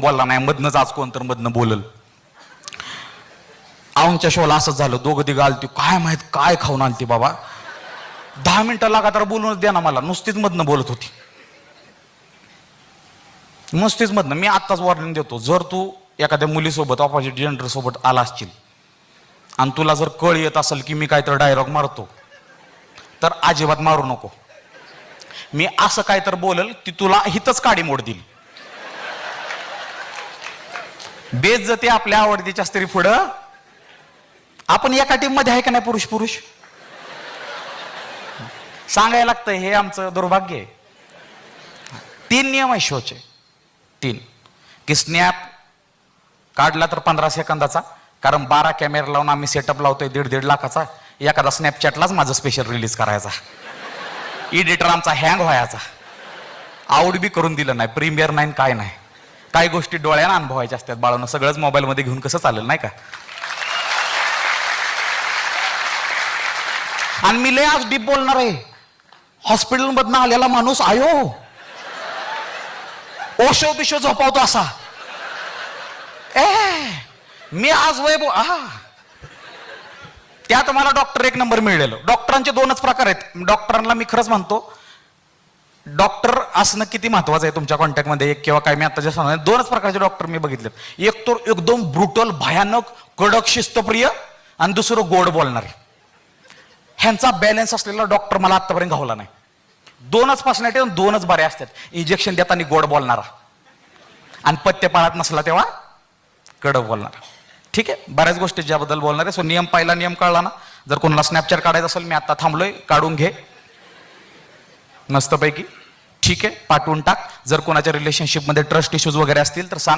बोलला नाही, मधनच आज कोण तर मधनं बोलल. औंच्या शोला असंच झालं, दोघं तिघं आलती, काय माहित काय खाऊन आलती बाबा. 10 मिनिटं लगातार बोलूनच द्या ना मला, नुसतीच मधनं बोलत होती, नुसतीच मधनं. मी आत्ताच वॉर्निंग देतो, जर तू एखाद्या मुलीसोबत ऑपोजिट जेंडर सोबत आला असशील आणि तुला जर कळ येत असेल की मी काहीतरी डायलॉग मारतो, तर अजिबात मारू नको. मी असं काय तर बोलल ती तुला हितच काडी मोड देईल. बेइज्जती आपल्या आवडतीच्या स्त्री पुढं. आपण एका टीम मध्ये आहे का नाही, पुरुष पुरुष सांगायला लागतंय, हे आमचं दुर्भाग्य आहे. 3 नियम आहे शोचे, 3 की स्नॅप काढला तर 15 सेकंदाचा, कारण 12 कॅमेरा लावून आम्ही सेटअप लावतोय 1.5 लाखाचा. एखादा स्नॅपचॅटलाच माझं स्पेशल रिलीज करायचा, एडिटर आमचा हँग व्हायचा, आउट बी करून दिलं नाही, प्रीमियर नाही काय नाही. काही गोष्टी डोळ्यानं अनुभवायच्या असतात बाळांनो, सगळंच मोबाईल मध्ये घेऊन कसं चालेल नाही का. आणि मी लय आज डीप बोलणार आहे. हॉस्पिटल मधनं आलेला माणूस आयो ओशो बिशो झोपावतो असा, मी आज त्यात मला डॉक्टर 1 नंबर मिळलेलं. डॉक्टरांचे 2च प्रकार आहेत. डॉक्टरांना मी खरंच म्हणतो, डॉक्टर असणं किती महत्वाचं आहे तुमच्या कॉन्टॅक्टमध्ये. एक किंवा काय, मी आता जे सांगतो 2च प्रकारचे डॉक्टर मी बघितले. एक तर एकदम ब्रुटल, भयानक, कडक, शिस्तप्रिय, आणि दुसरं गोड बोलणारे. ह्यांचा बॅलन्स असलेला डॉक्टर मला आतापर्यंत घावला नाही. 2च पर्सनॅलिटी, 2च बरे असतात. इंजेक्शन देताना गोड बोलणारा आणि पत्ते पाळत नसला तेव्हा कडक बोलणारा. ठीक आहे, बऱ्याच गोष्टी ज्याबद्दल बोलणार आहे. सो नियम, पहिला नियम कळला ना. जर कोणाला स्नॅपचॅट काढायचं असेल, मी आता थांबलोय, काढून घे मस्तपैकी. ठीक आहे, पाठवून टाक. जर कोणाच्या रिलेशनशिपमध्ये ट्रस्ट इश्यूज वगैरे असतील तर सांग.